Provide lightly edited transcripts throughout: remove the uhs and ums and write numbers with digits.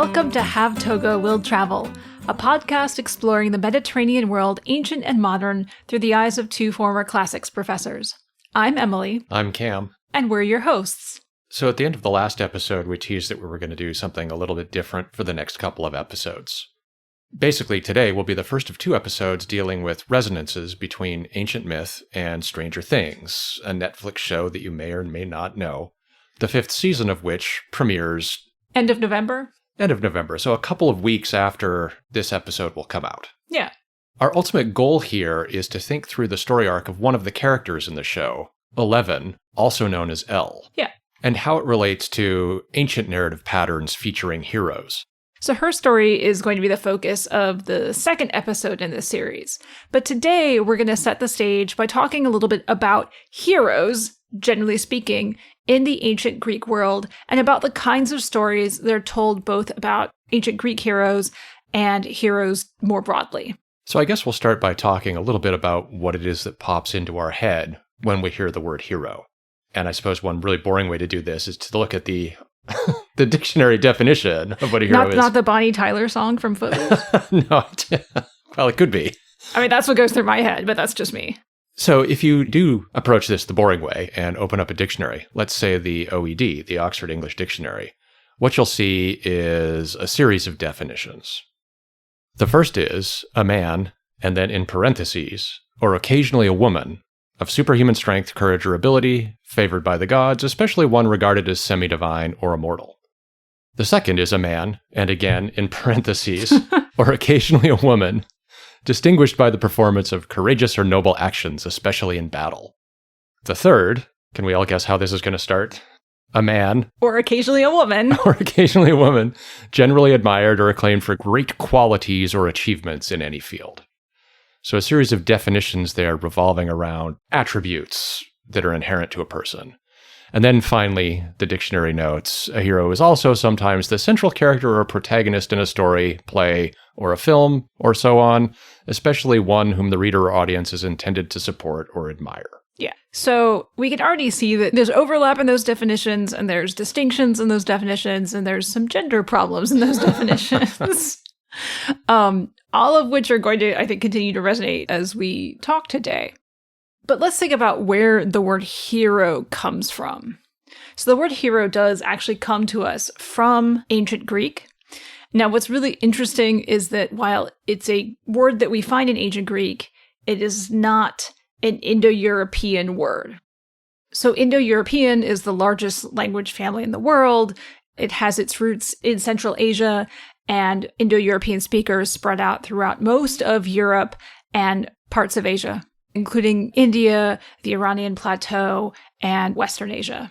Welcome to Have Toga Will Travel, a podcast exploring the Mediterranean world, ancient and modern, through the eyes of two former classics professors. I'm Emily. I'm Cam. And we're your hosts. So at the end of the last episode, we teased that we were going to do something a little bit different for the next couple of episodes. Basically, today will be the first of two episodes dealing with resonances between ancient myth and Stranger Things, a Netflix show that you may or may not know, the fifth season of which premieres End of November, so a couple of weeks after this episode will come out. Yeah. Our ultimate goal here is to think through the story arc of one of the characters in the show, 11, also known as L. Yeah. And how it relates to ancient narrative patterns featuring heroes. So her story is going to be the focus of the second episode in this series. But today we're going to set the stage by talking a little bit about heroes, generally speaking, in the ancient Greek world, and about the kinds of stories that are told both about ancient Greek heroes and heroes more broadly. So I guess we'll start by talking a little bit about what it is that pops into our head when we hear the word hero. And I suppose one really boring way to do this is to look at the the dictionary definition of what a hero is. Not the Bonnie Tyler song from Footloose? No, well, it could be. I mean, that's what goes through my head, but that's just me. So if you do approach this the boring way and open up a dictionary, let's say the OED, the Oxford English Dictionary, what you'll see is a series of definitions. The first is a man, and then in parentheses, or occasionally a woman, of superhuman strength, courage, or ability, favored by the gods, especially one regarded as semi-divine or immortal. The second is a man, and again in parentheses, or occasionally a woman, distinguished by the performance of courageous or noble actions, especially in battle. The third, can we all guess how this is going to start? A man. Or occasionally a woman. Or occasionally a woman, generally admired or acclaimed for great qualities or achievements in any field. So a series of definitions there revolving around attributes that are inherent to a person. And then finally, the dictionary notes, a hero is also sometimes the central character or protagonist in a story, play, or a film, or so on, especially one whom the reader or audience is intended to support or admire. Yeah. So we can already see that there's overlap in those definitions, and there's distinctions in those definitions, and there's some gender problems in those definitions. All of which are going to, I think, continue to resonate as we talk today. But let's think about where the word hero comes from. So the word hero does actually come to us from ancient Greek. Now, what's really interesting is that while it's a word that we find in ancient Greek, it is not an Indo-European word. So Indo-European is the largest language family in the world. It has its roots in Central Asia, and Indo-European speakers spread out throughout most of Europe and parts of Asia, including India, the Iranian plateau, and Western Asia.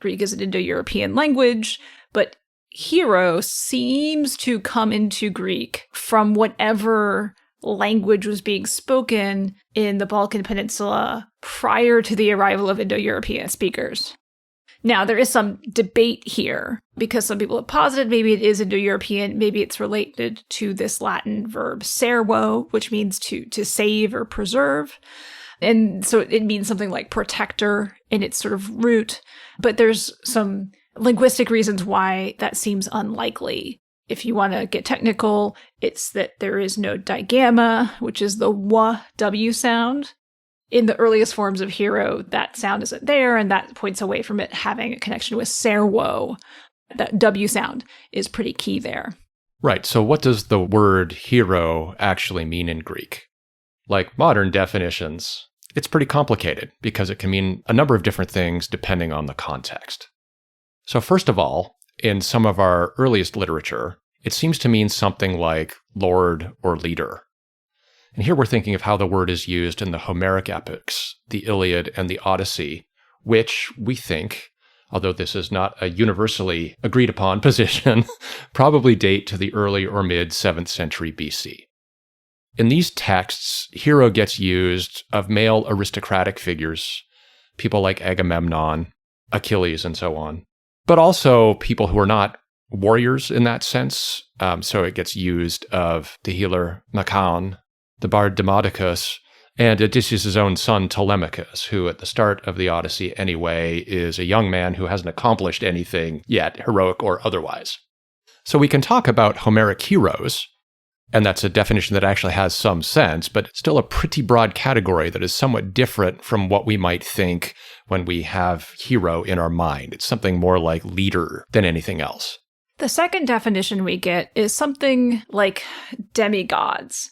Greek is an Indo-European language, but hero seems to come into Greek from whatever language was being spoken in the Balkan Peninsula prior to the arrival of Indo-European speakers. Now, there is some debate here, because some people have posited maybe it is Indo-European, maybe it's related to this Latin verb servo, which means to save or preserve. And so it means something like protector in its sort of root. But there's some linguistic reasons why that seems unlikely. If you want to get technical, it's that there is no digamma, which is the W sound. In the earliest forms of hero, that sound isn't there, and that points away from it having a connection with servo. That W sound is pretty key there. Right, so what does the word hero actually mean in Greek? Like modern definitions, it's pretty complicated because it can mean a number of different things depending on the context. So first of all, in some of our earliest literature, it seems to mean something like lord or leader. And here we're thinking of how the word is used in the Homeric epics, the Iliad and the Odyssey, which we think, although this is not a universally agreed upon position, probably date to the early or mid 7th century BC. In these texts, hero gets used of male aristocratic figures, people like Agamemnon, Achilles, and so on, but also people who are not warriors in that sense. So it gets used of the healer Machaon, the bard Demodocus, and Odysseus' own son Telemachus, who at the start of the Odyssey anyway is a young man who hasn't accomplished anything yet, heroic or otherwise. So we can talk about Homeric heroes, and that's a definition that actually has some sense, but it's still a pretty broad category that is somewhat different from what we might think when we have hero in our mind. It's something more like leader than anything else. The second definition we get is something like demigods.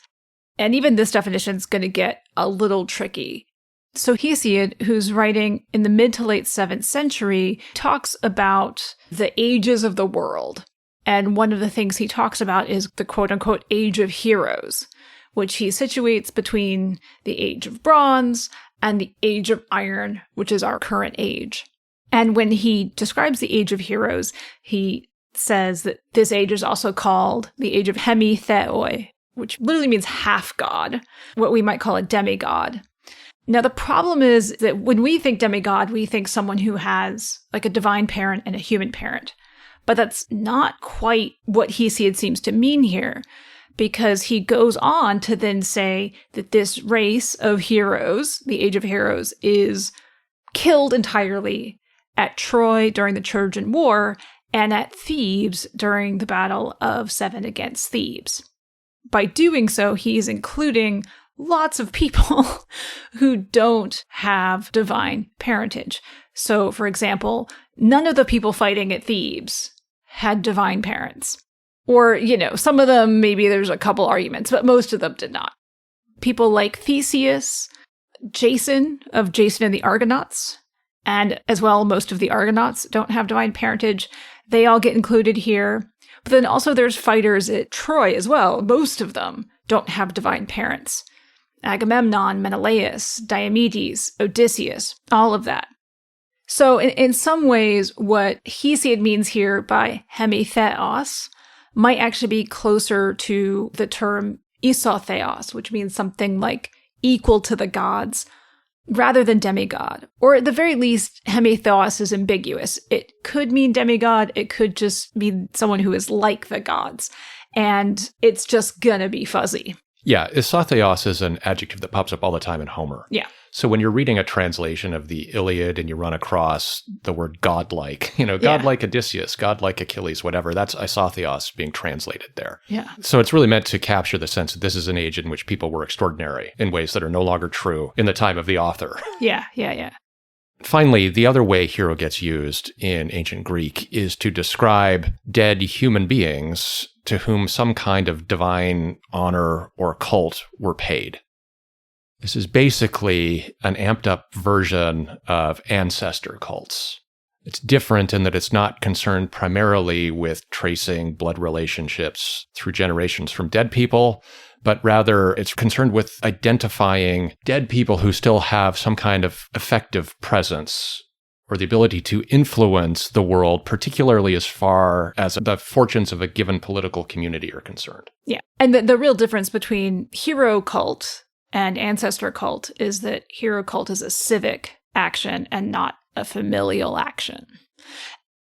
And even this definition is going to get a little tricky. So Hesiod, who's writing in the mid to late 7th century, talks about the ages of the world. And one of the things he talks about is the quote-unquote age of heroes, which he situates between the age of bronze and the age of iron, which is our current age. And when he describes the age of heroes, he says that this age is also called the age of hemitheoi, which literally means half-god, what we might call a demigod. Now, the problem is that when we think demigod, we think someone who has like a divine parent and a human parent. But that's not quite what Hesiod seems to mean here, because he goes on to then say that this race of heroes, the age of heroes, is killed entirely at Troy during the Trojan War and at Thebes during the Battle of Seven against Thebes. By doing so, he's including lots of people who don't have divine parentage. So, for example, none of the people fighting at Thebes had divine parents. Or, some of them, maybe there's a couple arguments, but most of them did not. People like Theseus, Jason of Jason and the Argonauts, and as well, most of the Argonauts don't have divine parentage. They all get included here. But then also there's fighters at Troy as well. Most of them don't have divine parents. Agamemnon, Menelaus, Diomedes, Odysseus, all of that. So in some ways, what Hesiod means here by hemitheos might actually be closer to the term isotheos, which means something like equal to the gods, rather than demigod. Or at the very least, hemitheos is ambiguous. It could mean demigod, it could just mean someone who is like the gods. And it's just gonna be fuzzy. Yeah, isotheos is an adjective that pops up all the time in Homer. Yeah. So when you're reading a translation of the Iliad and you run across the word godlike, godlike Odysseus, godlike Achilles, whatever, that's isotheos being translated there. Yeah. So it's really meant to capture the sense that this is an age in which people were extraordinary in ways that are no longer true in the time of the author. Yeah. Finally, the other way hero gets used in ancient Greek is to describe dead human beings to whom some kind of divine honor or cult were paid. This is basically an amped up version of ancestor cults. It's different in that it's not concerned primarily with tracing blood relationships through generations from dead people, but rather it's concerned with identifying dead people who still have some kind of effective presence or the ability to influence the world, particularly as far as the fortunes of a given political community are concerned. Yeah. And the real difference between hero cult and ancestor cult is that hero cult is a civic action and not a familial action.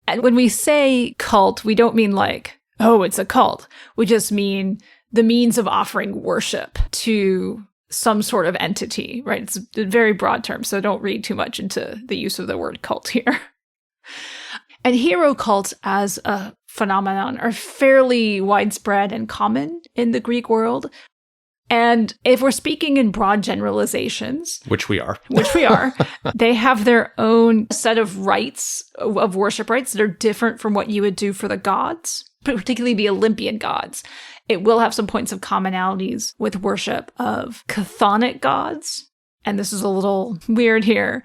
And when we say cult, we don't mean like, oh, it's a cult. We just mean the means of offering worship to some sort of entity, right? It's a very broad term, so don't read too much into the use of the word cult here. And hero cults as a phenomenon are fairly widespread and common in the Greek world. And if we're speaking in broad generalizations, which we are, they have their own set of rites, of worship rites that are different from what you would do for the gods, particularly the Olympian gods. It will have some points of commonalities with worship of chthonic gods. And this is a little weird here.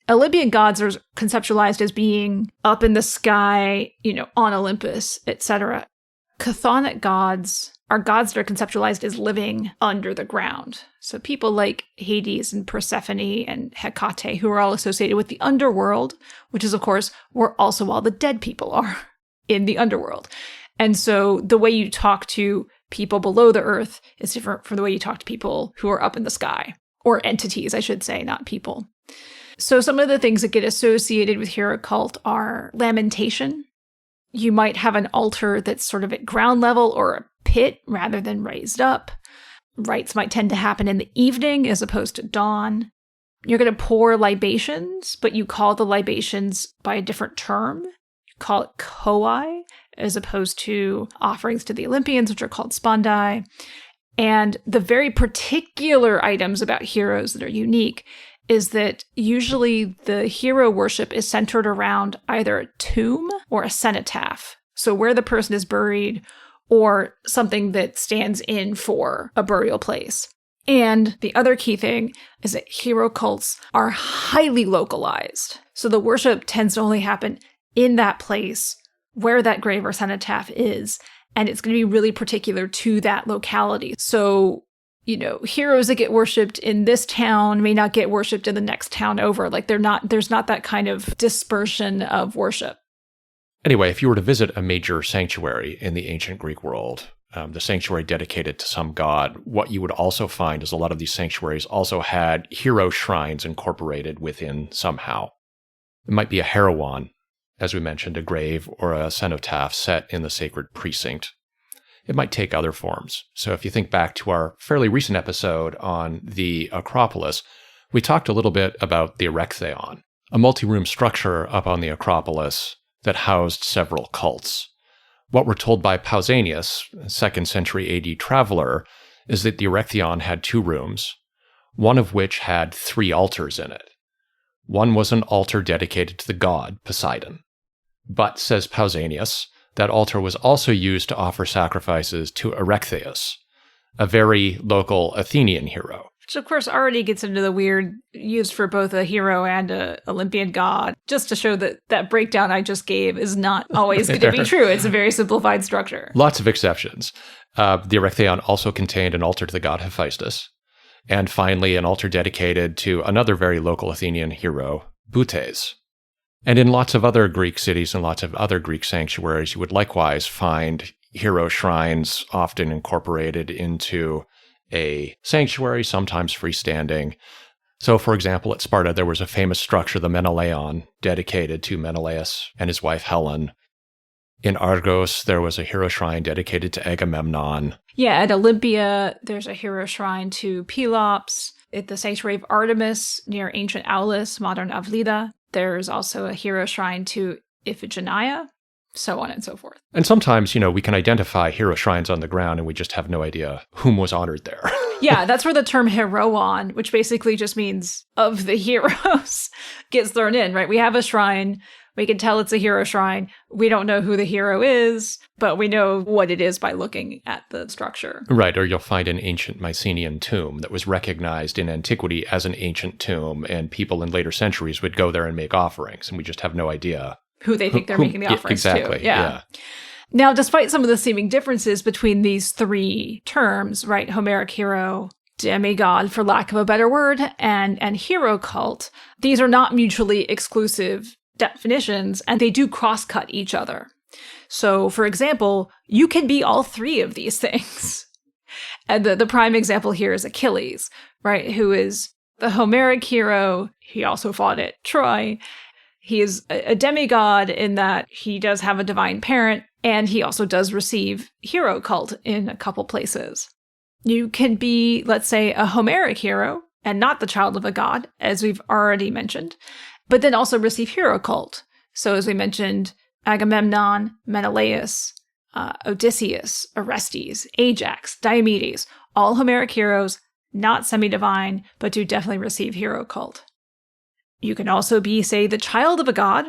Olympian gods are conceptualized as being up in the sky, on Olympus, etc. Chthonic gods are gods that are conceptualized as living under the ground. So people like Hades and Persephone and Hecate, who are all associated with the underworld, which is, of course, where also all the dead people are in the underworld. And so the way you talk to people below the earth is different from the way you talk to people who are up in the sky. Or entities, I should say, not people. So some of the things that get associated with hero cult are lamentation. You might have an altar that's sort of at ground level or a pit rather than raised up. Rites might tend to happen in the evening as opposed to dawn. You're going to pour libations, but you call the libations by a different term. You call it koi, as opposed to offerings to the Olympians, which are called spondai. And the very particular items about heroes that are unique is that usually the hero worship is centered around either a tomb or a cenotaph. So where the person is buried, or something that stands in for a burial place. And the other key thing is that hero cults are highly localized. So the worship tends to only happen in that place where that grave or cenotaph is. And it's going to be really particular to that locality. So, heroes that get worshipped in this town may not get worshipped in the next town over. Like there's not that kind of dispersion of worship. Anyway, if you were to visit a major sanctuary in the ancient Greek world, the sanctuary dedicated to some god, what you would also find is a lot of these sanctuaries also had hero shrines incorporated within somehow. It might be a heroon, as we mentioned, a grave or a cenotaph set in the sacred precinct. It might take other forms. So if you think back to our fairly recent episode on the Acropolis, we talked a little bit about the Erechtheion, a multi-room structure up on the Acropolis that housed several cults. What we're told by Pausanias, a 2nd century AD traveler, is that the Erechtheion had 2 rooms, one of which had 3 altars in it. One was an altar dedicated to the god Poseidon. But, says Pausanias, that altar was also used to offer sacrifices to Erechtheus, a very local Athenian hero. Which, of course, already gets into the weird used for both a hero and a Olympian god, just to show that that breakdown I just gave is not always going to be true. It's a very simplified structure. Lots of exceptions. The Erechtheion also contained an altar to the god Hephaestus, and finally an altar dedicated to another very local Athenian hero, Butes. And in lots of other Greek cities and lots of other Greek sanctuaries, you would likewise find hero shrines often incorporated into a sanctuary, sometimes freestanding. So, for example, at Sparta, there was a famous structure, the Menelaon, dedicated to Menelaus and his wife Helen. In Argos, there was a hero shrine dedicated to Agamemnon. Yeah, at Olympia, there's a hero shrine to Pelops. At the sanctuary of Artemis, near ancient Aulis, modern Avlida, there's also a hero shrine to Iphigenia, so on and so forth. And sometimes, we can identify hero shrines on the ground and we just have no idea whom was honored there. Yeah, that's where the term heroon, which basically just means of the heroes, gets thrown in, right? We have a shrine. We can tell it's a hero shrine. We don't know who the hero is, but we know what it is by looking at the structure. Right, or you'll find an ancient Mycenaean tomb that was recognized in antiquity as an ancient tomb, and people in later centuries would go there and make offerings, and we just have no idea who they think they're making the offerings exactly, to. Yeah. Now, despite some of the seeming differences between these 3 terms, right, Homeric hero, demigod, for lack of a better word, and hero cult, these are not mutually exclusive definitions, and they do cross-cut each other. So, for example, you can be all 3 of these things. And the prime example here is Achilles, right, who is the Homeric hero. He also fought at Troy. He is a demigod in that he does have a divine parent, and he also does receive hero cult in a couple places. You can be, let's say, a Homeric hero, and not the child of a god, as we've already mentioned, but then also receive hero cult. So as we mentioned, Agamemnon, Menelaus, Odysseus, Orestes, Ajax, Diomedes, all Homeric heroes, not semi-divine, but do definitely receive hero cult. You can also be, say, the child of a god,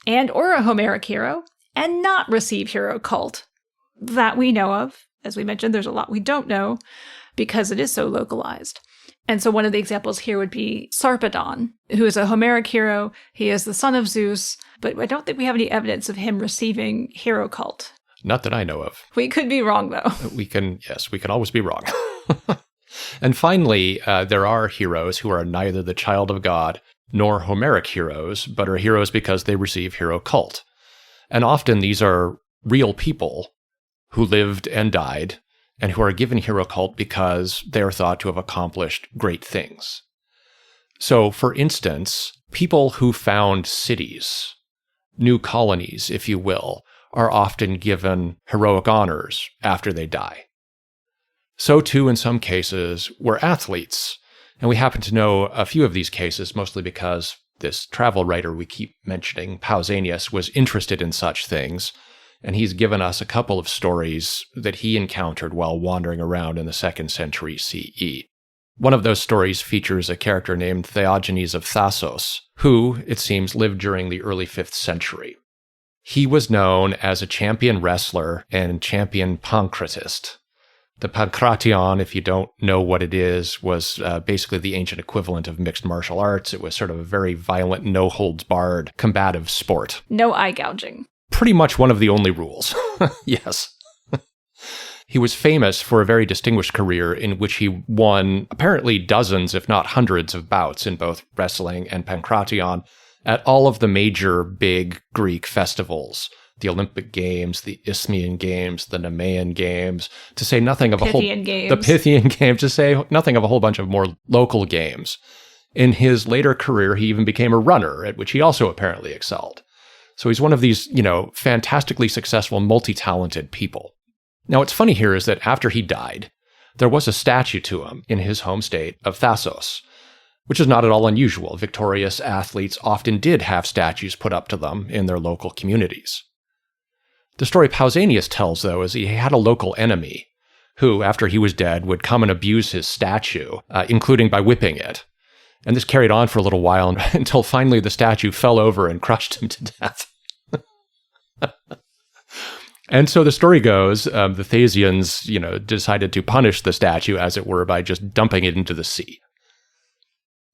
and or a Homeric hero, and not receive hero cult. That we know of. As we mentioned, there's a lot we don't know, because it is so localized. And so one of the examples here would be Sarpedon, who is a Homeric hero. He is the son of Zeus, but I don't think we have any evidence of him receiving hero cult. Not that I know of. We could be wrong, though. We can always be wrong. And finally, there are heroes who are neither the child of God nor Homeric heroes, but are heroes because they receive hero cult. And often these are real people who lived and died, and who are given hero cult because they are thought to have accomplished great things. So, for instance, people who found cities, new colonies, if you will, are often given heroic honors after they die. So too, in some cases, were athletes. And we happen to know a few of these cases, mostly because this travel writer we keep mentioning, Pausanias, was interested in such things, and he's given us a couple of stories that he encountered while wandering around in the 2nd century CE. One of those stories features a character named Theagenes of Thasos, who, it seems, lived during the early 5th century. He was known as a champion wrestler and champion pancratist. The pankration, if you don't know what it is, was basically the ancient equivalent of mixed martial arts. It was sort of a very violent, no-holds-barred, combative sport. No eye gouging. Pretty much one of the only rules. Yes. He was famous for a very distinguished career in which he won apparently dozens, if not hundreds, of bouts in both wrestling and pankration at all of the major big Greek festivals. The Olympic Games, the Isthmian Games, the Nemean Games, to say nothing of the Pythian Games, to say nothing of a whole bunch of more local games. In his later career, he even became a runner, at which he also apparently excelled. So he's one of these, fantastically successful, multi-talented people. Now, what's funny here is that after he died, there was a statue to him in his home state of Thasos, which is not at all unusual. Victorious athletes often did have statues put up to them in their local communities. The story Pausanias tells, though, is he had a local enemy who, after he was dead, would come and abuse his statue, including by whipping it. And this carried on for a little while until finally the statue fell over and crushed him to death. And so the story goes, the Thasians, decided to punish the statue, as it were, by just dumping it into the sea.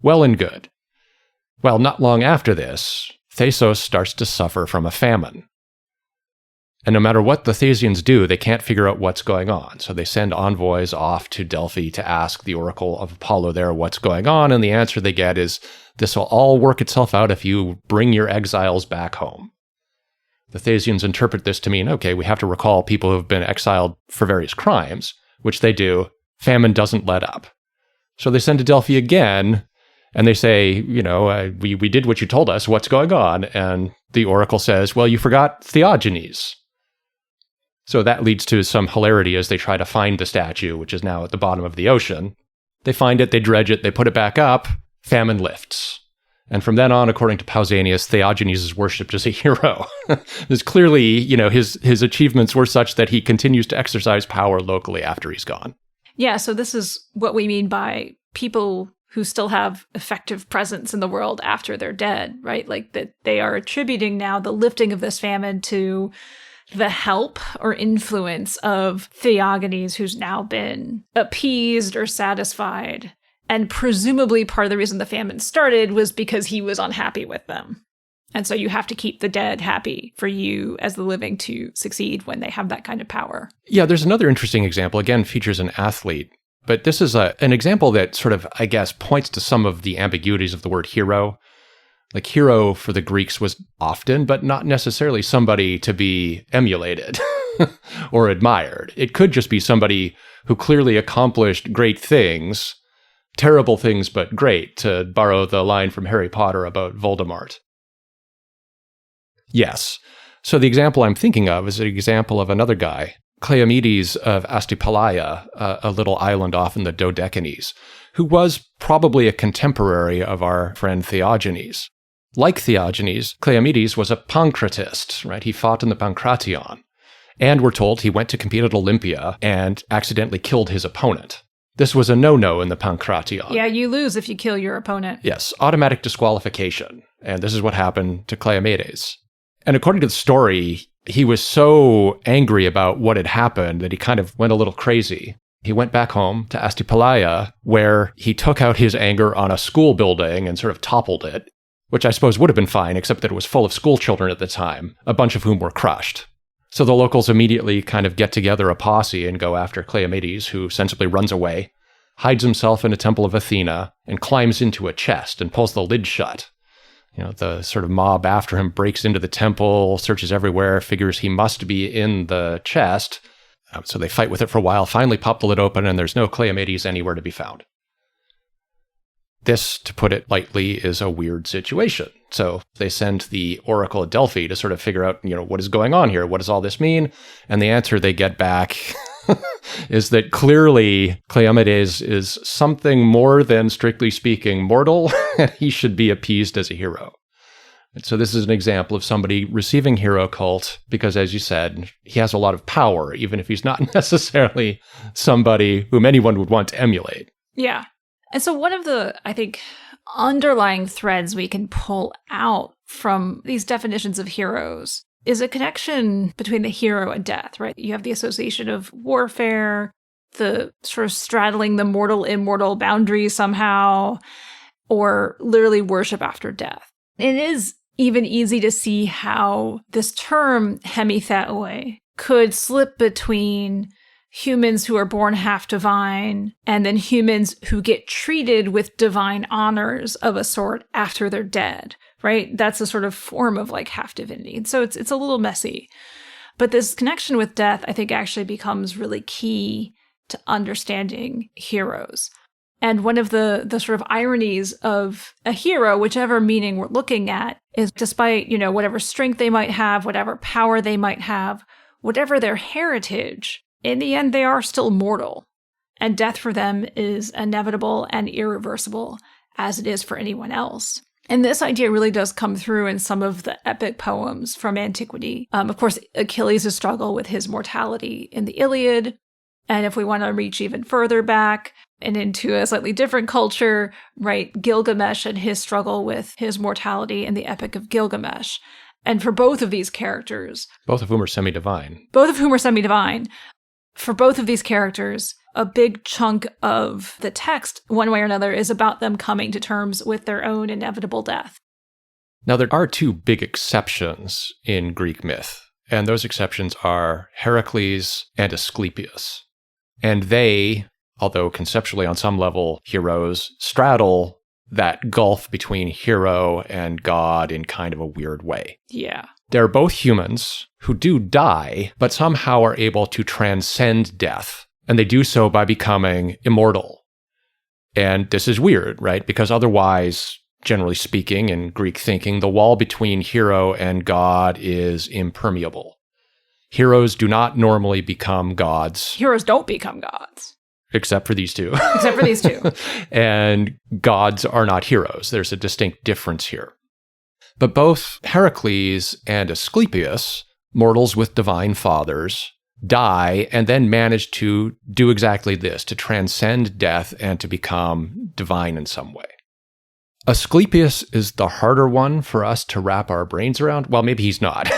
Well and good. Well, not long after this, Thasos starts to suffer from a famine. And no matter what the Thasians do, they can't figure out what's going on. So they send envoys off to Delphi to ask the oracle of Apollo there what's going on. And the answer they get is, this will all work itself out if you bring your exiles back home. The Thasians interpret this to mean, okay, we have to recall people who have been exiled for various crimes, which they do. Famine doesn't let up. So they send to Delphi again, and they say, we did what you told us, what's going on? And the oracle says, well, you forgot Theagenes. So that leads to some hilarity as they try to find the statue, which is now at the bottom of the ocean. They find it, they dredge it, they put it back up, famine lifts. And from then on, according to Pausanias, Theagenes is worshipped as a hero. There's clearly, his achievements were such that he continues to exercise power locally after he's gone. Yeah, so this is what we mean by people who still have effective presence in the world after they're dead, right? Like that they are attributing now the lifting of this famine to the help or influence of Theagenes, who's now been appeased or satisfied. And presumably part of the reason the famine started was because he was unhappy with them. And so you have to keep the dead happy for you as the living to succeed when they have that kind of power. Yeah, there's another interesting example, again, features an athlete. But this is an example that sort of, I guess, points to some of the ambiguities of the word hero. Like hero for the Greeks was often, but not necessarily somebody to be emulated or admired. It could just be somebody who clearly accomplished great things, terrible things, but great, to borrow the line from Harry Potter about Voldemort. Yes. So the example I'm thinking of is an example of another guy, Kleomedes of Astypalaia, a little island off in the Dodecanese, who was probably a contemporary of our friend Theagenes. Like Theagenes, Kleomedes was a pancratist, right? He fought in the pankration. And we're told he went to compete at Olympia and accidentally killed his opponent. This was a no-no in the pankration. Yeah, you lose if you kill your opponent. Yes, automatic disqualification. And this is what happened to Kleomedes. And according to the story, he was so angry about what had happened that he kind of went a little crazy. He went back home to Astypalaia, where he took out his anger on a school building and sort of toppled it, which I suppose would have been fine, except that it was full of school children at the time, a bunch of whom were crushed. So the locals immediately kind of get together a posse and go after Kleomedes, who sensibly runs away, hides himself in a temple of Athena, and climbs into a chest and pulls the lid shut. The sort of mob after him breaks into the temple, searches everywhere, figures he must be in the chest. So they fight with it for a while, finally pop the lid open, and there's no Kleomedes anywhere to be found. This, to put it lightly, is a weird situation. So they send the oracle at Delphi to sort of figure out, what is going on here? What does all this mean? And the answer they get back is that clearly Kleomedes is something more than, strictly speaking, mortal, and he should be appeased as a hero. And so this is an example of somebody receiving hero cult because, as you said, he has a lot of power, even if he's not necessarily somebody whom anyone would want to emulate. Yeah. And so one of the, I think, underlying threads we can pull out from these definitions of heroes is a connection between the hero and death, right? You have the association of warfare, the sort of straddling the mortal-immortal boundaries somehow, or literally worship after death. It is even easy to see how this term hemitheoi could slip between humans who are born half divine and then humans who get treated with divine honors of a sort after they're dead, right? That's a sort of form of like half divinity. And so it's a little messy. But this connection with death, I think, actually becomes really key to understanding heroes. And one of the sort of ironies of a hero, whichever meaning we're looking at, is despite, whatever strength they might have, whatever power they might have, whatever their heritage, in the end, they are still mortal. And death for them is inevitable and irreversible, as it is for anyone else. And this idea really does come through in some of the epic poems from antiquity. Of course, Achilles' struggle with his mortality in the Iliad. And if we want to reach even further back and into a slightly different culture, right, Gilgamesh and his struggle with his mortality in the Epic of Gilgamesh. And for both of these characters... Both of whom are semi-divine. For both of these characters, a big chunk of the text, one way or another, is about them coming to terms with their own inevitable death. Now, there are two big exceptions in Greek myth, and those exceptions are Herakles and Asklepios. And they, although conceptually on some level heroes, straddle that gulf between hero and god in kind of a weird way. Yeah. They're both humans who do die, but somehow are able to transcend death. And they do so by becoming immortal. And this is weird, right? Because otherwise, generally speaking, in Greek thinking, the wall between hero and god is impermeable. Heroes do not normally become gods. Heroes don't become gods. Except for these two. And gods are not heroes. There's a distinct difference here. But both Herakles and Asklepios, mortals with divine fathers, die and then manage to do exactly this, to transcend death and to become divine in some way. Asklepios is the harder one for us to wrap our brains around. Well, maybe he's not.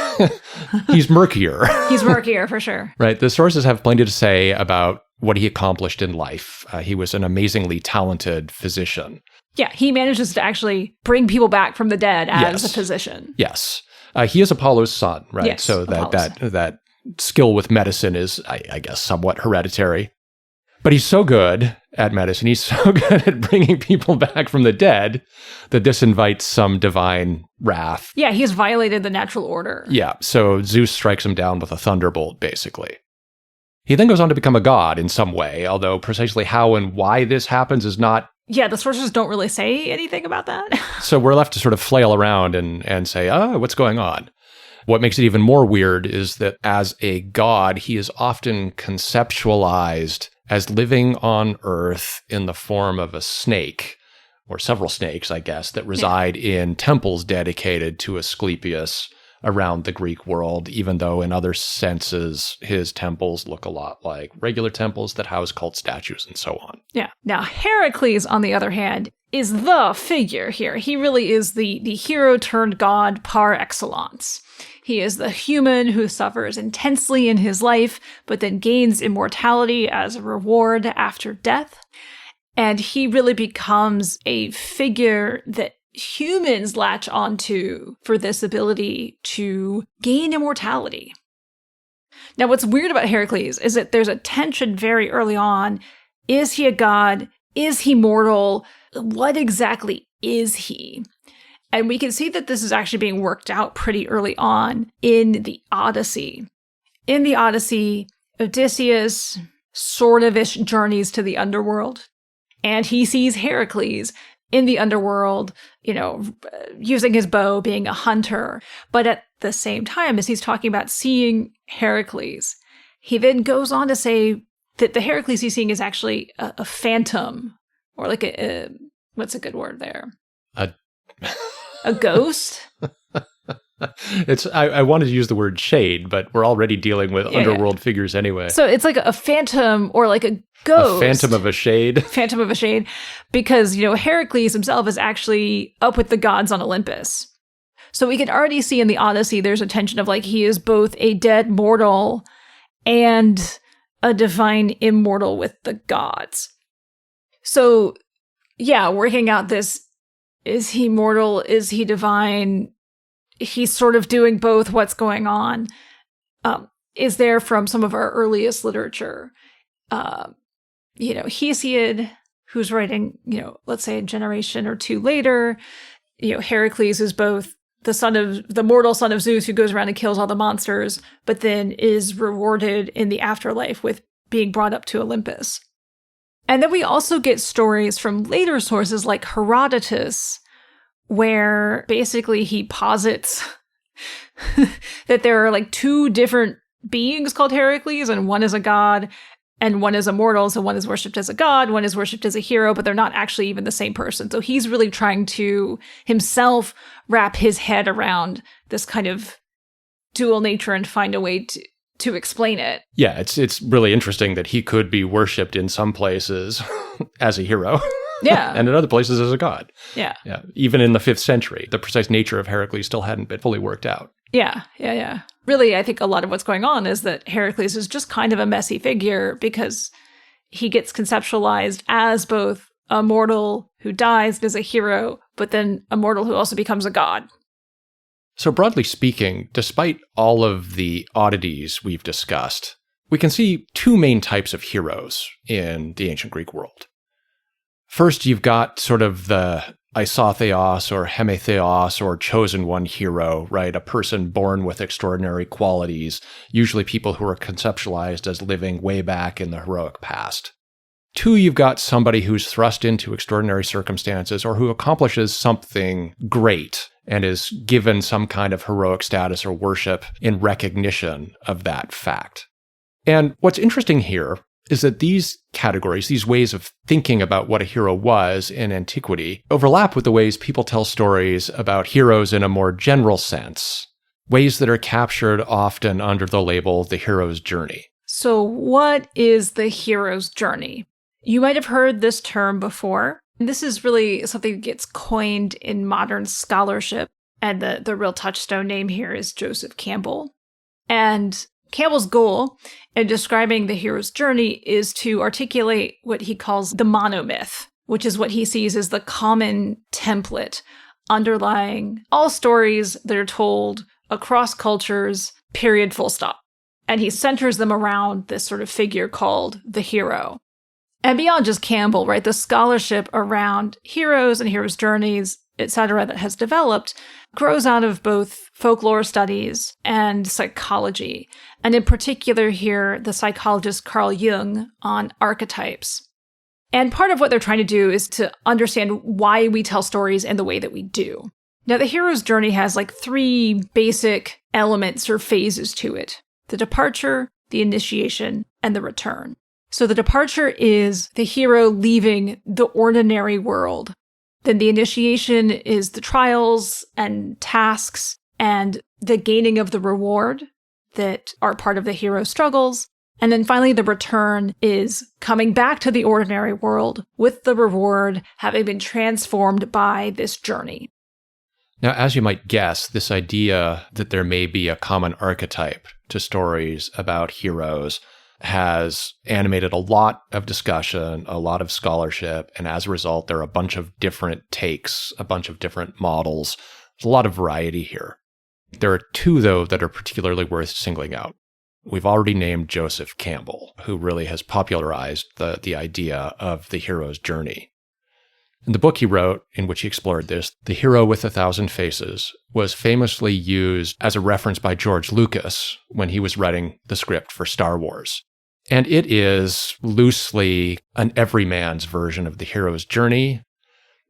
He's murkier. He's murkier, for sure. Right. The sources have plenty to say about what he accomplished in life. He was an amazingly talented physician. Yeah, he manages to actually bring people back from the dead as a physician. Yes. He is Apollo's son, right? Yes, so that skill with medicine is, I guess, somewhat hereditary. But he's so good at medicine, he's so good at bringing people back from the dead that this invites some divine wrath. Yeah, he's violated the natural order. Yeah, so Zeus strikes him down with a thunderbolt, basically. He then goes on to become a god in some way, although precisely how and why this happens is not... Yeah, the sources don't really say anything about that. So we're left to sort of flail around and say, what's going on? What makes it even more weird is that as a god, he is often conceptualized as living on Earth in the form of a snake, or several snakes, I guess, that reside in temples dedicated to Asklepios around the Greek world, even though in other senses his temples look a lot like regular temples that house cult statues and so on. Yeah. Now, Herakles, on the other hand, is the figure here. He really is the hero turned god par excellence. He is the human who suffers intensely in his life, but then gains immortality as a reward after death. And he really becomes a figure that humans latch onto for this ability to gain immortality. Now, what's weird about Herakles is that there's a tension very early on. Is he a god? Is he mortal? What exactly is he? And we can see that this is actually being worked out pretty early on in the Odyssey. In the Odyssey, Odysseus sort of-ish journeys to the underworld, and he sees Herakles in the underworld, using his bow, being a hunter. But at the same time, as he's talking about seeing Herakles, He then goes on to say that the Herakles he's seeing is actually a phantom, or like what's a good word there? A ghost? I wanted to use the word shade, but we're already dealing with underworld figures anyway. So it's like a phantom or like a ghost. A phantom of a shade. Phantom of a shade. Because, Herakles himself is actually up with the gods on Olympus. So we can already see in the Odyssey there's a tension of like he is both a dead mortal and a divine immortal with the gods. So, yeah, working out this, is he mortal? Is he divine? He's sort of doing both. What's going on? Is there from some of our earliest literature, Hesiod, who's writing, let's say a generation or two later, Herakles is both the mortal son of Zeus who goes around and kills all the monsters, but then is rewarded in the afterlife with being brought up to Olympus. And then we also get stories from later sources like Herodotus, where basically he posits that there are like two different beings called Herakles, and one is a god and one is a mortal. So one is worshipped as a god, one is worshipped as a hero, but they're not actually even the same person. So he's really trying to himself wrap his head around this kind of dual nature and find a way to explain it. Yeah, it's really interesting that he could be worshipped in some places as a hero. Yeah. And in other places as a god. Yeah. Yeah. Even in the 5th century, the precise nature of Herakles still hadn't been fully worked out. Yeah. Really, I think a lot of what's going on is that Herakles is just kind of a messy figure because he gets conceptualized as both a mortal who dies as a hero, but then a mortal who also becomes a god. So broadly speaking, despite all of the oddities we've discussed, we can see two main types of heroes in the ancient Greek world. First, you've got sort of the isotheos or hemetheos or chosen one hero, right? A person born with extraordinary qualities, usually people who are conceptualized as living way back in the heroic past. Two, you've got somebody who's thrust into extraordinary circumstances or who accomplishes something great and is given some kind of heroic status or worship in recognition of that fact. And what's interesting here is that these categories, these ways of thinking about what a hero was in antiquity, overlap with the ways people tell stories about heroes in a more general sense, ways that are captured often under the label the hero's journey. So what is the hero's journey? You might have heard this term before. This is really something that gets coined in modern scholarship, and the real touchstone name here is Joseph Campbell. And Campbell's goal in describing the hero's journey is to articulate what he calls the monomyth, which is what he sees as the common template underlying all stories that are told across cultures, period, full stop. And he centers them around this sort of figure called the hero. And beyond just Campbell, right, the scholarship around heroes and heroes' journeys, etc., that has developed grows out of both folklore studies and psychology. And in particular here, the psychologist Carl Jung on archetypes. And part of what they're trying to do is to understand why we tell stories in the way that we do. Now, the hero's journey has like 3 basic elements or phases to it: the departure, the initiation, and the return. So the departure is the hero leaving the ordinary world. Then the initiation is the trials and tasks and the gaining of the reward that are part of the hero's struggles. And then finally, the return is coming back to the ordinary world with the reward having been transformed by this journey. Now, as you might guess, this idea that there may be a common archetype to stories about heroes has animated a lot of discussion, a lot of scholarship, and as a result, there are a bunch of different takes, a bunch of different models. There's a lot of variety here. There are 2, though, that are particularly worth singling out. We've already named Joseph Campbell, who really has popularized the idea of the hero's journey. In the book he wrote, in which he explored this, The Hero with 1,000 Faces, was famously used as a reference by George Lucas when he was writing the script for Star Wars. And it is loosely an everyman's version of the hero's journey,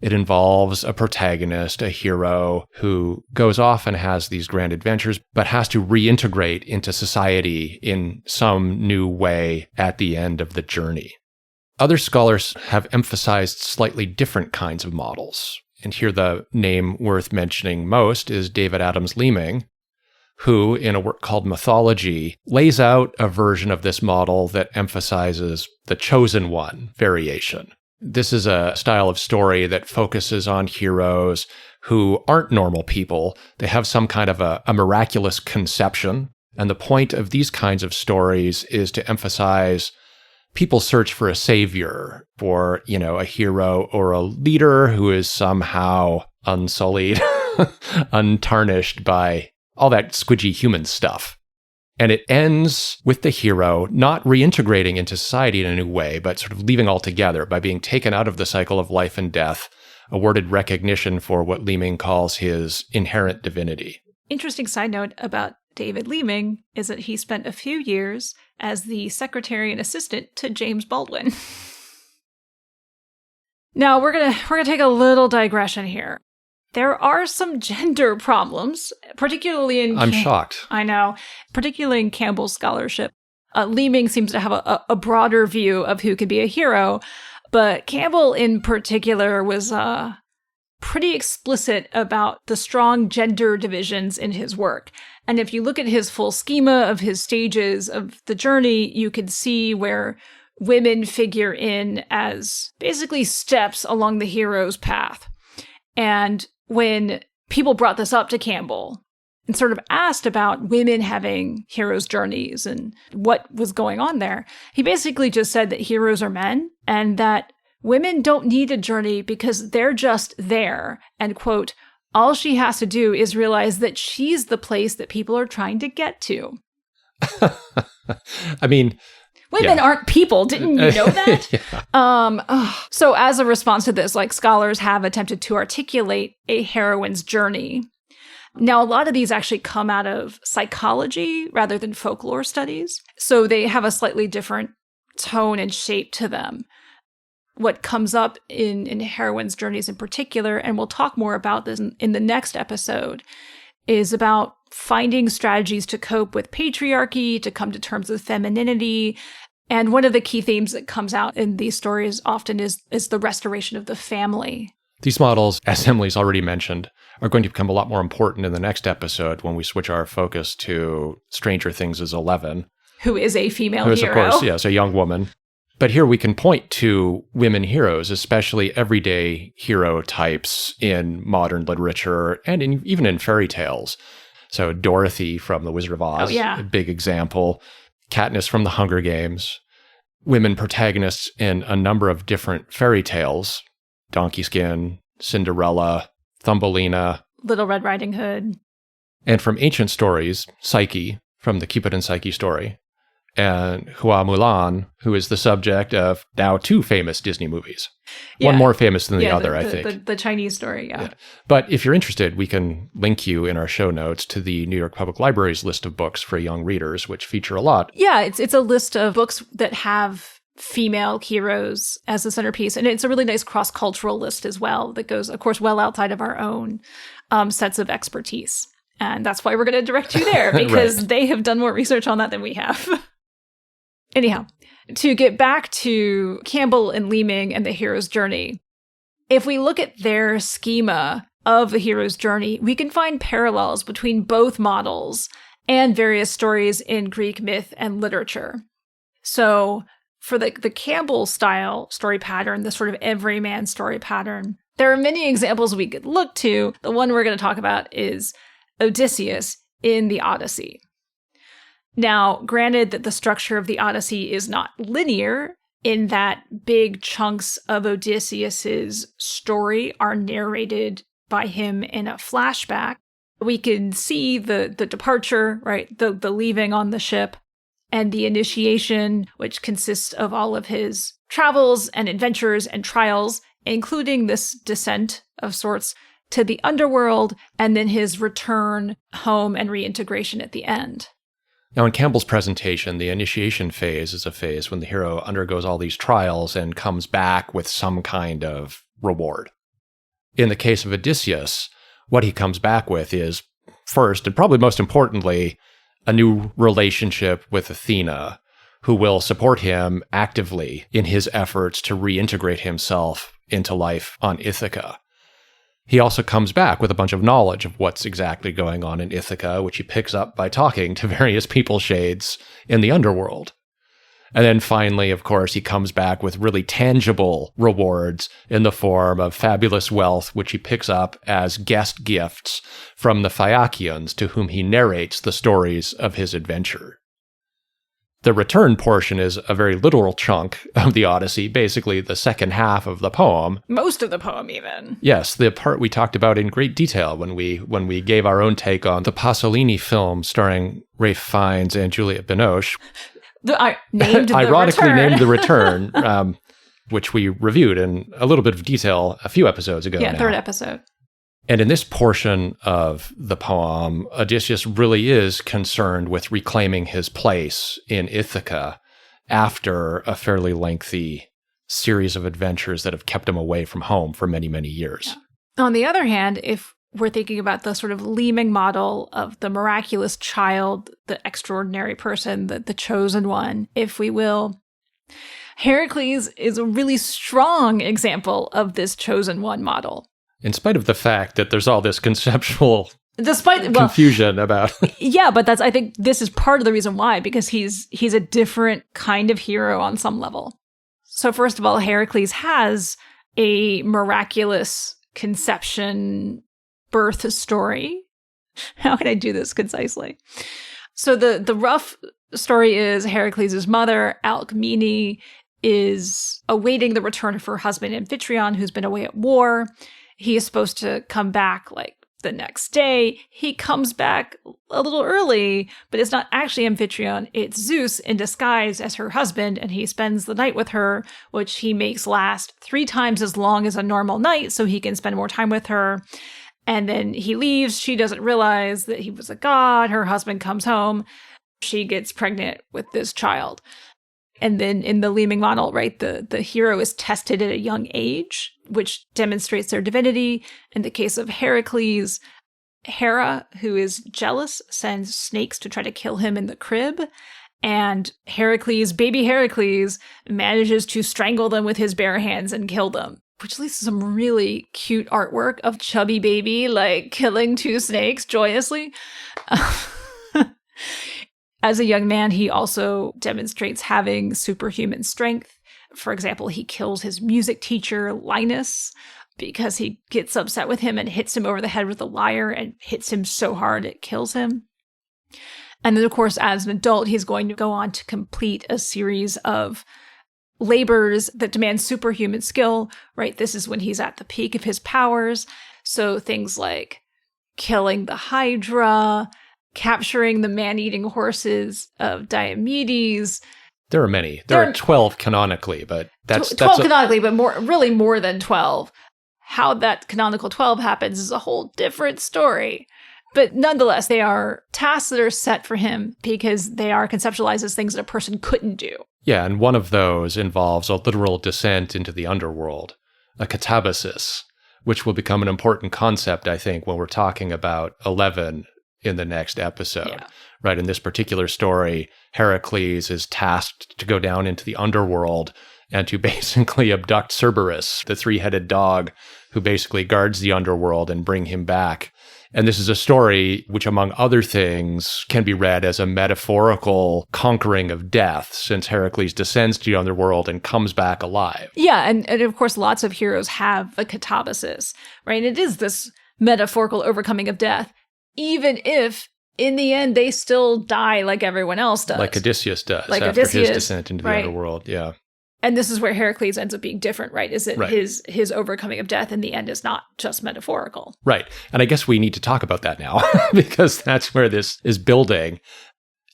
It involves a protagonist, a hero, who goes off and has these grand adventures, but has to reintegrate into society in some new way at the end of the journey. Other scholars have emphasized slightly different kinds of models. And here the name worth mentioning most is David Adams Leeming, who, in a work called Mythology, lays out a version of this model that emphasizes the chosen one variation. This is a style of story that focuses on heroes who aren't normal people. They have some kind of a miraculous conception. And the point of these kinds of stories is to emphasize people's search for a savior, for, a hero or a leader who is somehow unsullied, untarnished by all that squidgy human stuff. And it ends with the hero not reintegrating into society in a new way, but sort of leaving altogether by being taken out of the cycle of life and death, awarded recognition for what Leeming calls his inherent divinity. Interesting side note about David Leeming is that he spent a few years as the secretary and assistant to James Baldwin. Now, we're gonna take a little digression here. There are some gender problems, particularly in... I'm shocked. I know. Particularly in Campbell's scholarship. Leeming seems to have a broader view of who could be a hero, but Campbell in particular was pretty explicit about the strong gender divisions in his work. And if you look at his full schema of his stages of the journey, you can see where women figure in as basically steps along the hero's path. And when people brought this up to Campbell and sort of asked about women having heroes' journeys and what was going on there, he basically just said that heroes are men and that women don't need a journey because they're just there. And, quote, all she has to do is realize that she's the place that people are trying to get to. I mean... Women aren't people. Didn't you know that? Yeah. So as a response to this, scholars have attempted to articulate a heroine's journey. Now, a lot of these actually come out of psychology rather than folklore studies. So they have a slightly different tone and shape to them. What comes up in heroines' journeys in particular, and we'll talk more about this in the next episode, is about finding strategies to cope with patriarchy, to come to terms with femininity. And one of the key themes that comes out in these stories often is the restoration of the family. These models, as Emily's already mentioned, are going to become a lot more important in the next episode when we switch our focus to Stranger Things' Eleven. Who is a female hero. Who is, of course, yes, a young woman. But here we can point to women heroes, especially everyday hero types in modern literature and even in fairy tales. So Dorothy from The Wizard of Oz, a big example. Katniss from The Hunger Games. Women protagonists in a number of different fairy tales. Donkey Skin, Cinderella, Thumbelina. Little Red Riding Hood. And from ancient stories, Psyche from the Cupid and Psyche story. And Hua Mulan, who is the subject of now 2 famous Disney movies. One more famous than the other, I think. The Chinese story, yeah. But if you're interested, we can link you in our show notes to the New York Public Library's list of books for young readers, which feature a lot. Yeah, it's a list of books that have female heroes as the centerpiece. And it's a really nice cross-cultural list as well that goes, of course, well outside of our own sets of expertise. And that's why we're going to direct you there, because they have done more research on that than we have. Anyhow, to get back to Campbell and Leeming and the hero's journey, if we look at their schema of the hero's journey, we can find parallels between both models and various stories in Greek myth and literature. So for the Campbell-style story pattern, the sort of everyman story pattern, there are many examples we could look to. The one we're going to talk about is Odysseus in the Odyssey. Now, granted that the structure of the Odyssey is not linear, in that big chunks of Odysseus's story are narrated by him in a flashback. We can see the departure, right? The leaving on the ship, and the initiation, which consists of all of his travels and adventures and trials, including this descent of sorts to the underworld, and then his return home and reintegration at the end. Now, in Campbell's presentation, the initiation phase is a phase when the hero undergoes all these trials and comes back with some kind of reward. In the case of Odysseus, what he comes back with is, first, and probably most importantly, a new relationship with Athena, who will support him actively in his efforts to reintegrate himself into life on Ithaca. He also comes back with a bunch of knowledge of what's exactly going on in Ithaca, which he picks up by talking to various people shades in the underworld. And then finally, of course, he comes back with really tangible rewards in the form of fabulous wealth, which he picks up as guest gifts from the Phaeacians, to whom he narrates the stories of his adventure. The return portion is a very literal chunk of the Odyssey, basically the second half of the poem. Most of the poem, even. Yes, the part we talked about in great detail when we gave our own take on the Pasolini film starring Ralph Fiennes and Juliette Binoche. Ironically named The Return, which we reviewed in a little bit of detail a few episodes ago. Yeah, third episode. And in this portion of the poem, Odysseus really is concerned with reclaiming his place in Ithaca after a fairly lengthy series of adventures that have kept him away from home for many, many years. Yeah. On the other hand, if we're thinking about the sort of Leeming model of the miraculous child, the extraordinary person, the chosen one, if we will, Herakles is a really strong example of this chosen one model. In spite of the fact that there's all this conceptual confusion about. Yeah, but I think this is part of the reason why, because he's a different kind of hero on some level. So first of all, Herakles has a miraculous conception birth story. How can I do this concisely? So the rough story is Heracles' mother, Alcmene, is awaiting the return of her husband Amphitryon, who's been away at war. He is supposed to come back like the next day. He comes back a little early, but it's not actually Amphitryon. It's Zeus in disguise as her husband, and he spends the night with her, which he makes last 3 times as long as a normal night so he can spend more time with her. And then he leaves. She doesn't realize that he was a god. Her husband comes home. She gets pregnant with this child. And then in the Leeming model, right, the hero is tested at a young age, which demonstrates their divinity. In the case of Herakles, Hera, who is jealous, sends snakes to try to kill him in the crib. And Herakles, baby Herakles, manages to strangle them with his bare hands and kill them, which leads to some really cute artwork of chubby baby, like, killing 2 snakes joyously. As a young man, he also demonstrates having superhuman strength. For example, he kills his music teacher, Linus, because he gets upset with him and hits him over the head with a lyre and hits him so hard it kills him. And then, of course, as an adult, he's going to go on to complete a series of labors that demand superhuman skill, right? This is when he's at the peak of his powers. So things like killing the Hydra, capturing the man-eating horses of Diomedes. There are many. There are 12 canonically, but that's 12 canonically, but more than 12. How that canonical 12 happens is a whole different story. But nonetheless, they are tasks that are set for him because they are conceptualized as things that a person couldn't do. Yeah, and one of those involves a literal descent into the underworld, a katabasis, which will become an important concept, I think, when we're talking about 11 in the next episode. Yeah. Right, in this particular story, Herakles is tasked to go down into the underworld and to basically abduct Cerberus, the 3-headed dog who basically guards the underworld, and bring him back. And this is a story which, among other things, can be read as a metaphorical conquering of death, since Herakles descends to the underworld and comes back alive. Yeah, and of course, lots of heroes have a katabasis, right? It is this metaphorical overcoming of death, even if in the end they still die like everyone else does. Like Odysseus does, like after Odysseus, his descent into the underworld, yeah. And this is where Herakles ends up being different, right? Is that his overcoming of death in the end is not just metaphorical. Right. And I guess we need to talk about that now, because that's where this is building.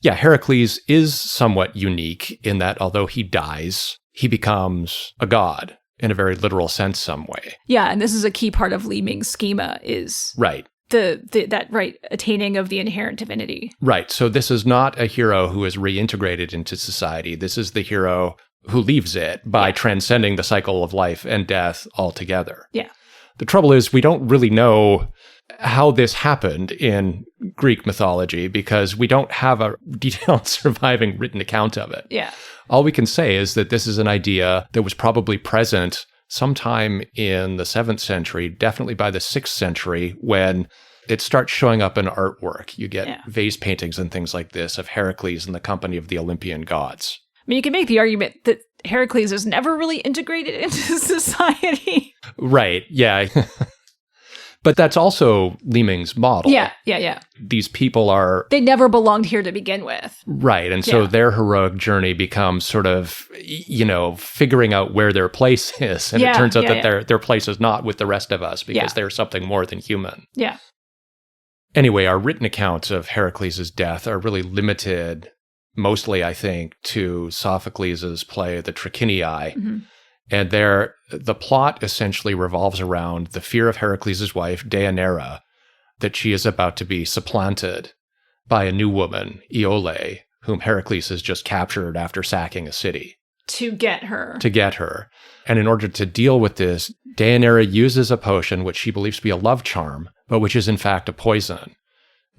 Yeah, Herakles is somewhat unique in that although he dies, he becomes a god in a very literal sense some way. Yeah, and this is a key part of Leeming's schema is... Right. Attaining of the inherent divinity. Right. So this is not a hero who is reintegrated into society. This is the hero who leaves it by transcending the cycle of life and death altogether. Yeah. The trouble is we don't really know how this happened in Greek mythology because we don't have a detailed surviving written account of it. Yeah. All we can say is that this is an idea that was probably present sometime in the 7th century, definitely by the 6th century, when it starts showing up in artwork. You get vase paintings and things like this of Heracles in the company of the Olympian gods. I mean, you can make the argument that Heracles is never really integrated into society. Right, yeah. But that's also Leeming's model. Yeah. These people they never belonged here to begin with. Right, and so their heroic journey becomes sort of, figuring out where their place is. And it turns out that their place is not with the rest of us because they're something more than human. Yeah. Anyway, our written accounts of Heracles' death are really limited, mostly, I think, to Sophocles' play The Trachiniae. Mm-hmm. And there, the plot essentially revolves around the fear of Heracles' wife, Deianira, that she is about to be supplanted by a new woman, Iole, whom Heracles has just captured after sacking a city. To get her. And in order to deal with this, Deianira uses a potion which she believes to be a love charm, but which is in fact a poison.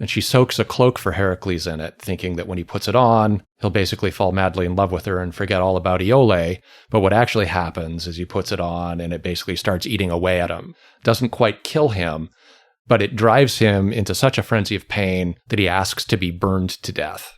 And she soaks a cloak for Heracles in it, thinking that when he puts it on, he'll basically fall madly in love with her and forget all about Iole. But what actually happens is he puts it on and it basically starts eating away at him. Doesn't quite kill him, but it drives him into such a frenzy of pain that he asks to be burned to death.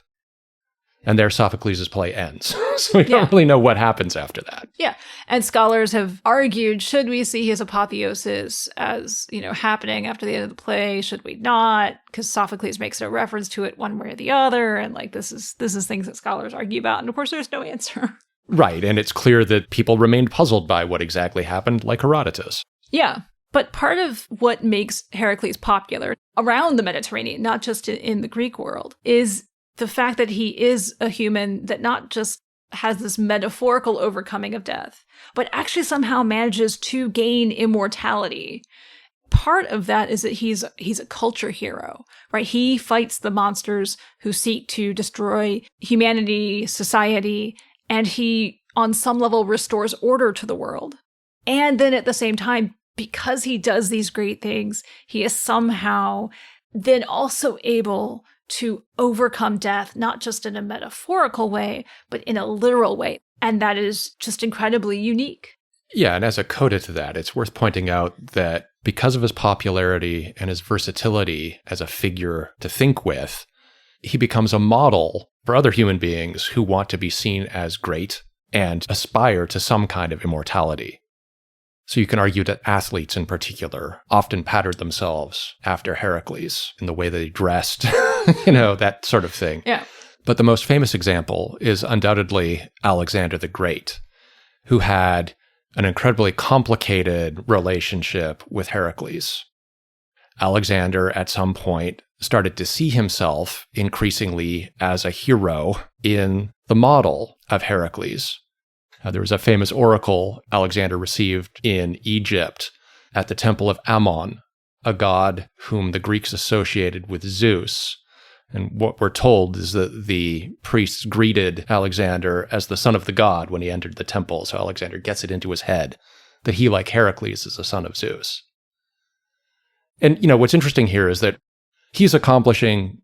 And there Sophocles' play ends. So we don't really know what happens after that. Yeah. And scholars have argued, should we see his apotheosis as, happening after the end of the play? Should we not? Because Sophocles makes no reference to it one way or the other. And this is things that scholars argue about. And of course, there's no answer. Right. And it's clear that people remained puzzled by what exactly happened, like Herodotus. Yeah. But part of what makes Heracles popular around the Mediterranean, not just in the Greek world, is the fact that he is a human that not just has this metaphorical overcoming of death, but actually somehow manages to gain immortality. Part of that is that he's a culture hero, right? He fights the monsters who seek to destroy humanity, society, and he, on some level, restores order to the world. And then at the same time, because he does these great things, he is somehow then also able to overcome death, not just in a metaphorical way, but in a literal way. And that is just incredibly unique. Yeah, and as a coda to that, it's worth pointing out that because of his popularity and his versatility as a figure to think with, he becomes a model for other human beings who want to be seen as great and aspire to some kind of immortality. So you can argue that athletes in particular often patterned themselves after Heracles in the way they dressed, that sort of thing. Yeah. But the most famous example is undoubtedly Alexander the Great, who had an incredibly complicated relationship with Heracles. Alexander, at some point, started to see himself increasingly as a hero in the model of Heracles. There was a famous oracle Alexander received in Egypt at the temple of Ammon, a god whom the Greeks associated with Zeus. And what we're told is that the priests greeted Alexander as the son of the god when he entered the temple. So Alexander gets it into his head that he, like Heracles, is the son of Zeus. And, what's interesting here is that he's accomplishing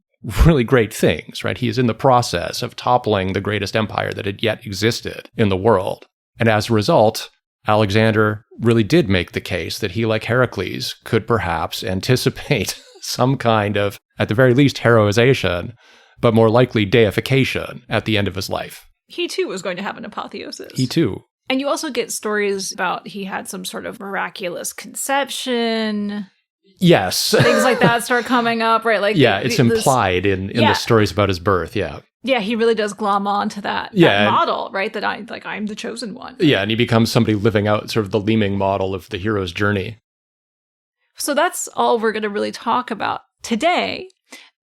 really great things, right? He is in the process of toppling the greatest empire that had yet existed in the world. And as a result, Alexander really did make the case that he, like Heracles, could perhaps anticipate some kind of, at the very least, heroization, but more likely deification at the end of his life. He too was going to have an apotheosis. He too. And you also get stories about he had some sort of miraculous conception. Yes. Things like that start coming up, right? It's implied in the stories about his birth, yeah. Yeah, he really does glom on to that model, right? That I'm the chosen one. Yeah, and he becomes somebody living out sort of the Leeming model of the hero's journey. So that's all we're going to really talk about today.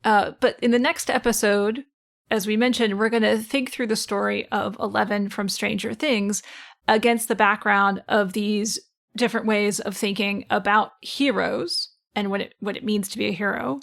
But in the next episode, as we mentioned, we're going to think through the story of 11 from Stranger Things against the background of these different ways of thinking about heroes and what it means to be a hero.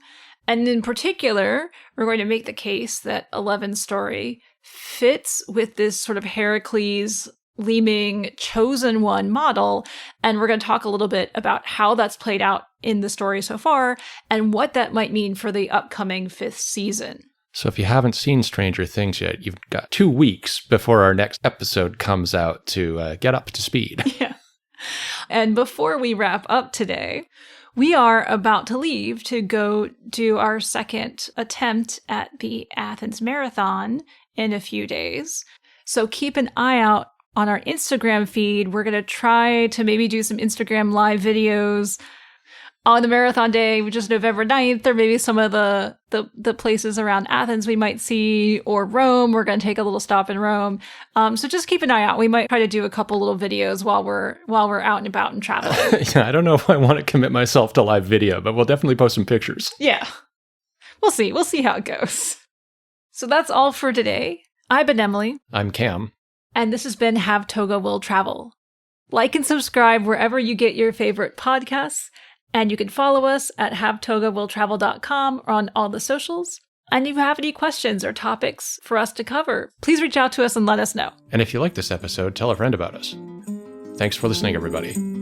And in particular, we're going to make the case that 11's story fits with this sort of Heracles Leeming chosen one model, and we're going to talk a little bit about how that's played out in the story so far and what that might mean for the upcoming 5th season. So if you haven't seen Stranger Things yet, you've got 2 weeks before our next episode comes out to get up to speed. Yeah. And before we wrap up today, we are about to leave to go do our second attempt at the Athens Marathon in a few days. So keep an eye out on our Instagram feed. We're going to try to maybe do some Instagram live videos on the marathon day, which is November 9th, or maybe some of the places around Athens we might see, or Rome. We're going to take a little stop in Rome. So just keep an eye out. We might try to do a couple little videos while we're out and about and traveling. Yeah, I don't know if I want to commit myself to live video, but we'll definitely post some pictures. Yeah. We'll see. We'll see how it goes. So that's all for today. I've been Emily. I'm Cam. And this has been Have Toga Will Travel. Like and subscribe wherever you get your favorite podcasts. And you can follow us at havetogawilltravel.com or on all the socials. And if you have any questions or topics for us to cover, please reach out to us and let us know. And if you like this episode, tell a friend about us. Thanks for listening, everybody.